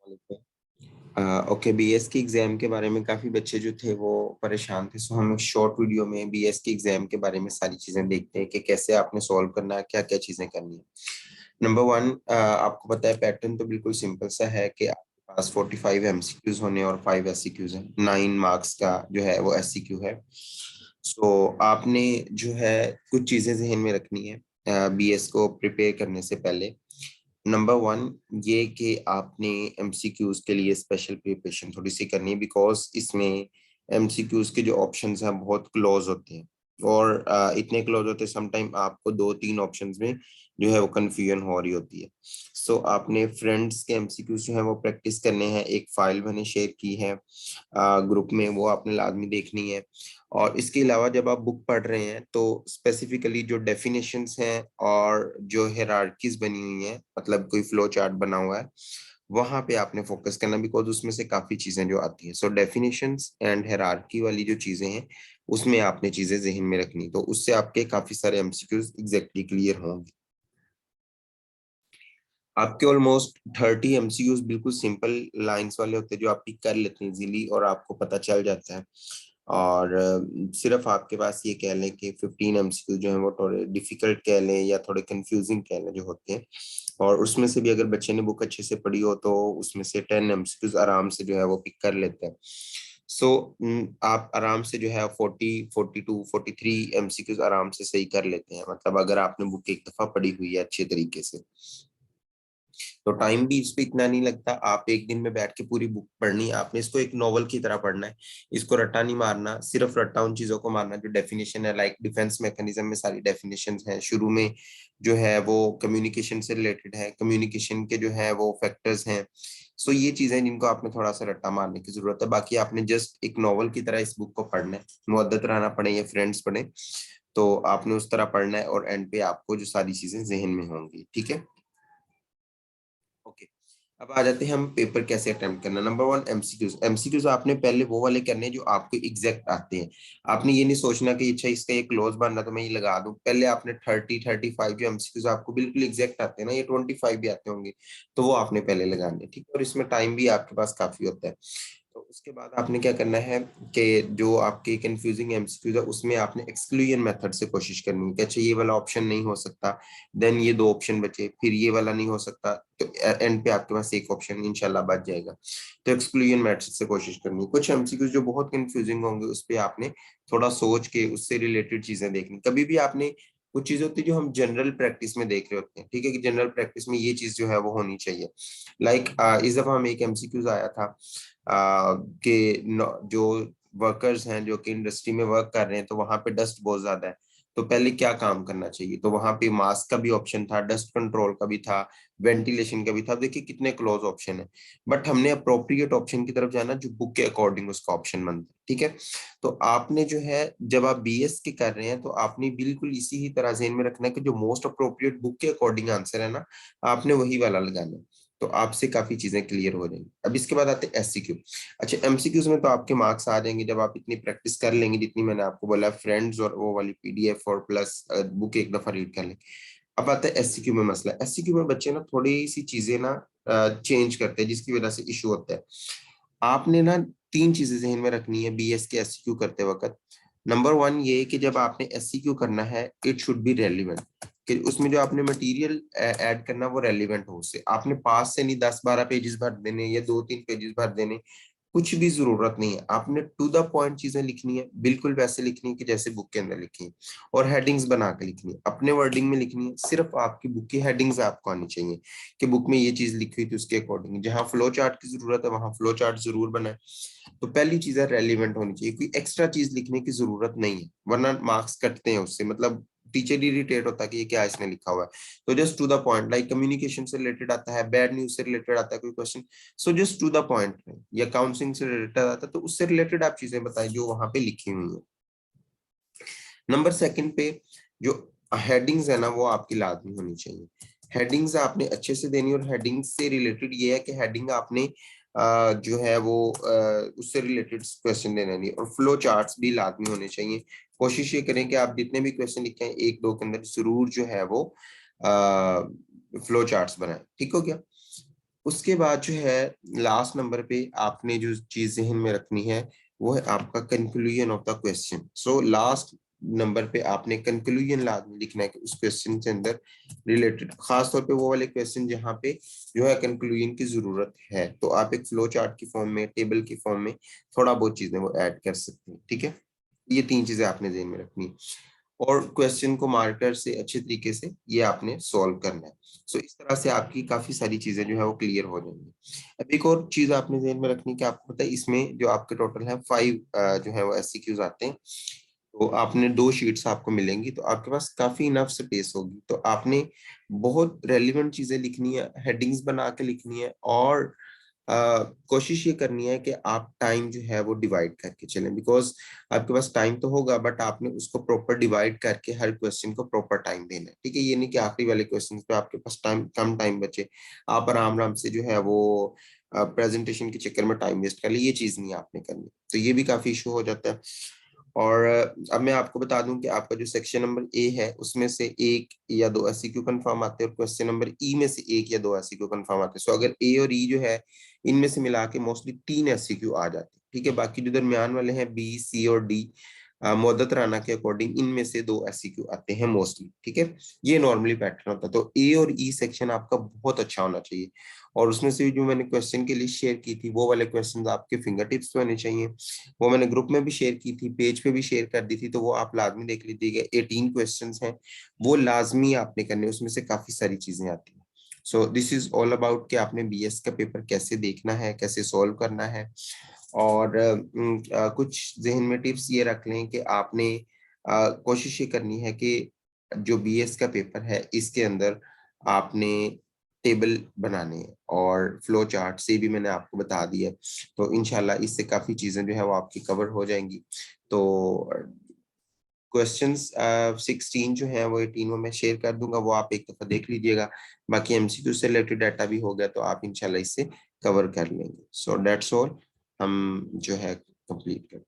Okay, BS की exam के बारे में काफी बच्चे जो थे वो परेशान थे। सो हम एक शॉर्ट वीडियो में बीएस की एग्जाम के बारे में सारी चीजें देखते हैं कि कैसे आपने सॉल्व करना है, क्या क्या चीजें करनी है। नंबर वन, आपको पता है पैटर्न तो बिल्कुल सिंपल सा है कि आपके पास 45 एमसीक्यूज होने और 5 एससीक्यूज हैं। 9 मार्क्स का जो है वो एससीक्यू है। सो आपने जो है कुछ चीजें जहन में रखनी है बीएस को प्रिपेयर करने से पहले। नंबर वन, ये कि आपने एमसीक्यूज के लिए स्पेशल प्रिपरेशन थोड़ी सी करनी है, बिकॉज इसमें एमसीक्यूज के जो ऑप्शंस हैं बहुत क्लोज होते हैं। और इतने क्लोज होते हैं समटाइम आपको दो तीन ऑप्शंस में जो है वो कंफ्यूजन हो रही होती है। सो आपने फ्रेंड्स के एमसीक्यूज जो है वो प्रैक्टिस करने हैं। एक फाइल मैंने शेयर की है ग्रुप में, वो आपने लाजमी देखनी है। और इसके अलावा जब आप बुक पढ़ रहे हैं तो स्पेसिफिकली जो डेफिनेशंस हैं और जो हायरार्कीज बनी हुई हैं, मतलब कोई फ्लो चार्ट बना हुआ है, वहां पे आपने फोकस करना, बिकॉज उसमें से काफी चीजें जो आती हैं। सो डेफिनेशंस एंड हायरार्की वाली जो चीजें हैं उसमें आपने चीजें जहन में रखनी, तो उससे आपके काफी सारे एमसीक्यूज एग्जैक्टली क्लियर होंगे। आपके ऑलमोस्ट 30 एमसीक्यूज बिल्कुल सिंपल लाइंस वाले होते हैं जो आप पिक कर लेते हैं इजीली और आपको पता चल जाता है। और सिर्फ आपके पास ये कह लें कि 15 एमसीक्यू जो है वो थोड़े डिफिकल्ट कह लें या थोड़े कंफ्यूजिंग कह लें जो होते हैं। और उसमें से भी अगर बच्चे ने बुक अच्छे से पढ़ी हो तो उसमें से 10 एमसीक्यूज आराम से जो है वो पिक कर लेते हैं। सो आप आराम से जो है 40 42 43 एमसीक्यूज आराम से सही कर लेते हैं, मतलब अगर आपने बुक एक दफा पढ़ी हुई है अच्छे तरीके से। तो टाइम भी इस पे इतना नहीं लगता। आप एक दिन में बैठ के पूरी बुक पढ़नी है, आपने इसको एक नॉवल की तरह पढ़ना है। इसको रट्टा नहीं मारना, सिर्फ रट्टा उन चीजों को मारना जो डेफिनेशन है। लाइक डिफेंस मैकेनिज्म में सारी डेफिनेशन है। शुरू में जो है वो कम्युनिकेशन से रिलेटेड है, कम्युनिकेशन के जो है वो फैक्टर्स हैं। सो ये चीजें जिनको आपने थोड़ा सा रट्टा मारने की जरूरत है। बाकी आपने जस्ट एक नॉवल की तरह इस बुक को पढ़ना है। मुअद्दत रहना पड़े या फ्रेंड्स पढ़े, तो आपने उस तरह पढ़ना है और एंड पे आपको जो सारी चीजें जहन में होंगी। ठीक है, ओके। अब आ जाते हैं हम पेपर कैसे अटेम्प्ट करना। Number one, MCQs. एमसीक्यूज आपने पहले वो वाले करने हैं जो आपको एग्जैक्ट आते हैं। आपने ये नहीं सोचना कि अच्छा इसका ये क्लोज बन रहा तो मैं ये लगा दूं। पहले आपने 30 35 जो एमसीक्यूज आपको बिल्कुल एग्जैक्ट आते हैं ना, ये 25 भी आते होंगे, तो वो आपने पहले लगाने हैं। ठीक है, और इसमें टाइम भी आपके पास काफी होता है। तो उसके बाद आपने क्या करना है कि जो आपके कंफ्यूजिंग एमसीक्यूज है उसमें आपने एक्सक्लूजन मेथड से कोशिश करनी है कि अच्छा ये वाला ऑप्शन नहीं हो सकता, देन ये दो ऑप्शन बचे, फिर ये वाला नहीं हो सकता, तो एंड पे आपके पास एक ऑप्शन इंशाल्लाह बच जाएगा। तो एक्सक्लूजन मेथड से कोशिश करनी है। कुछ एमसीक्यूज जो बहुत कंफ्यूजिंग होंगे उस पर आपने थोड़ा सोच के उससे रिलेटेड चीजें देखनी। कभी भी आपने कुछ चीज होती है जो हम जनरल प्रैक्टिस में देख रहे होते हैं, ठीक है, कि जनरल प्रैक्टिस में ये चीज जो है वो होनी चाहिए। लाइक इस दफा हम एक एमसीक्यूज आया था कि जो वर्कर्स हैं जो कि इंडस्ट्री में वर्क कर रहे हैं तो वहां पे डस्ट बहुत ज्यादा है, तो पहले क्या काम करना चाहिए। तो वहां पे मास्क का भी ऑप्शन था, डस्ट कंट्रोल का भी था, वेंटिलेशन का भी था। देखिए कितने क्लोज ऑप्शन है, बट हमने अप्रोप्रिएट ऑप्शन की तरफ जाना जो बुक के अकॉर्डिंग उसका ऑप्शन बनता है। ठीक है, तो आपने जो है जब आप बीएस के कर रहे हैं तो आपने बिल्कुल इसी ही तरह ध्यान में रखना है कि जो मोस्ट अप्रोप्रिएट बुक के अकॉर्डिंग आंसर है ना, आपने वही वाला लगाना है। तो आपसे काफी चीजें क्लियर हो जाएंगी। अब इसके बाद आते हैं एससीक्यू। अच्छा, एमसीक्यूज में तो आपके मार्क्स आ जाएंगे जब आप इतनी प्रैक्टिस कर लेंगे जितनी मैंने आपको बोला, फ्रेंड्स और वो वाली पीडीएफ और प्लस बुक एक दफा रीड कर लेंगे। अब आता है एससीक्यू में मसला। एससीक्यू में बच्चे ना थोड़ी सी चीजें ना चेंज करते हैं जिसकी वजह से इशू होता है। आपने ना तीन चीजें जहन में रखनी है बीएस के एससीक्यू करते वक्त। नंबर वन ये कि जब आपने एससीक्यू करना है इट शुड बी रेलिवेंट, कि उसमें जो आपने मटेरियल ऐड करना वो रेलिवेंट हो। उससे आपने पास से नहीं 10 12 पेजेस भर देने या 2 3 पेजेस भर देने, कुछ भी जरूरत नहीं है। आपने टू द पॉइंट चीजें लिखनी है, बिल्कुल वैसे लिखनी है कि जैसे बुक के अंदर लिखी है। और हेडिंग्स बना के लिखनी है, अपने वर्डिंग में लिखनी है। सिर्फ आपकी बुक की हेडिंग्स आपको आनी चाहिए कि बुक में ये चीज लिखी हुई थी उसके अकॉर्डिंग। जहां फ्लो चार्ट की जरूरत है वहां फ्लो चार्ट जरूर बनाए। तो पहली चीज है रेलिवेंट होनी चाहिए, कोई एक्स्ट्रा चीज लिखने की जरूरत नहीं है वरना मार्क्स कटते हैं उससे। मतलब टीचर इरिटेट होता है कि ये क्या इसने लिखा हुआ है। तो just to the point, like communication से रिलेटेड आता है, बैड न्यूज से रिलेटेड आता है कोई question, so just to the point, या काउंसलिंग से रिलेटेड आता है तो उससे रिलेटेड आप चीजें बताएं जो वहां पे लिखी हुई है। नंबर सेकंड पे जो हेडिंग्स है ना वो आपकी लाजमी होनी चाहिए। हेडिंग्स आपने अच्छे से देनी, और हेडिंग्स से रिलेटेड ये है कि हेडिंग आपने जो है वो उससे रिलेटेड क्वेश्चन देना नहीं। और फ्लो चार्ट्स भी लाजमी होने चाहिए। कोशिश ये करें कि आप जितने भी क्वेश्चन लिखे हैं एक दो के अंदर जरूर जो है वो फ्लो चार्ट्स बनाएं। ठीक हो गया। उसके बाद जो है लास्ट नंबर पे आपने जो चीज जहन में रखनी है वो है आपका conclusion of the question. So last number पे आपने कंक्लूजन लाजमी लिखना है कि उस क्वेश्चन के अंदर रिलेटेड, खास तौर पे वो वाले क्वेश्चन जहाँ पे जो है कंक्लूजन की जरूरत है, तो आप एक फ्लो चार्ट की फॉर्म में, टेबल की फॉर्म में थोड़ा बहुत चीजें वो ऐड कर सकते हैं। ठीक है, ये 3 चीजें आपने जहन में रखनी है और क्वेश्चन को मार्कर से अच्छे तरीके से ये आपने सॉल्व करना है। सो इस तरह से आपकी काफी सारी चीजें जो है वो क्लियर हो जाएंगी। अब एक और चीज आपने ध्यान में रखनी कि आपको पता है इसमें जो आपके टोटल है 5 जो है वो एससीक्यूज आते हैं। तो आपने 2 शीट्स आपको मिलेंगी, तो आपके पास काफी इनफ स्पेस होगी, तो आपने बहुत रेलिवेंट चीजें लिखनी है, हेडिंग्स बना के लिखनी है और कोशिश ये करनी है कि आप टाइम जो है वो डिवाइड करके चलें, बिकॉज आपके पास टाइम तो होगा बट आपने उसको प्रॉपर डिवाइड करके हर क्वेश्चन को प्रॉपर टाइम देना है। ठीक है, ये नहीं कि आखिरी वाले क्वेश्चन पे आपके पास टाइम कम टाइम बचे, आप आराम आराम से जो है वो प्रेजेंटेशन के चक्कर में टाइम वेस्ट कर ले, ये चीज नहीं आपने करनी, तो ये भी काफी इशू हो जाता है। और अब मैं आपको बता दूं कि आपका जो सेक्शन नंबर ए है उसमें से 1 या 2 एससीक्यू कंफर्म आते हैं और क्वेश्चन नंबर ई में से 1 या 2 एससीक्यू कंफर्म आते हैं। सो अगर ए और ई जो है इनमें से मिला के मोस्टली 3 एससीक्यू आ जाते हैं। ठीक है, बाकी जो दरमियान वाले हैं बी, सी और डी, मोदत राना के अकॉर्डिंग इनमें से 2 एससीक्यू आते हैं मोस्टली। ठीक है, ये नॉर्मली पैटर्न होता है। तो ए और ई सेक्शन आपका बहुत अच्छा होना चाहिए और उसमें से जो मैंने क्वेश्चन की लिस्ट शेयर की थी वो वाले क्वेश्चन आपके फिंगर टिप्स पे होने चाहिए। वो मैंने ग्रुप में भी शेयर की थी, पेज पे भी शेयर कर दी थी, तो वो आप लाजमी देख लीजिएगा। 18 क्वेश्चंस हैं, वो लाजमी आपने करने, उसमें से काफी सारी चीजें आती हैं। So this is all about कि आपने बीएस का पेपर कैसे देखना है, कैसे सॉल्व करना है। और कुछ जहन में टिप्स ये रख लें कि आपने कोशिश ये करनी है कि जो बीएस का पेपर है इसके अंदर आपने टेबल बनाने हैं और फ्लो चार्ट से भी मैंने आपको बता दिया, तो इंशाल्लाह इससे काफी चीजें जो है वो आपकी कवर हो जाएंगी। तो क्वेश्चंस 16 जो है वो 18 में मैं शेयर कर दूंगा, वो आप एक दफा देख लीजिएगा। बाकी एमसीक्यू से रिलेटेड डाटा भी हो गया तो आप इंशाल्लाह इससे कवर कर लेंगे। सो दैट्स ऑल, हम जो है कंप्लीट करते हैं।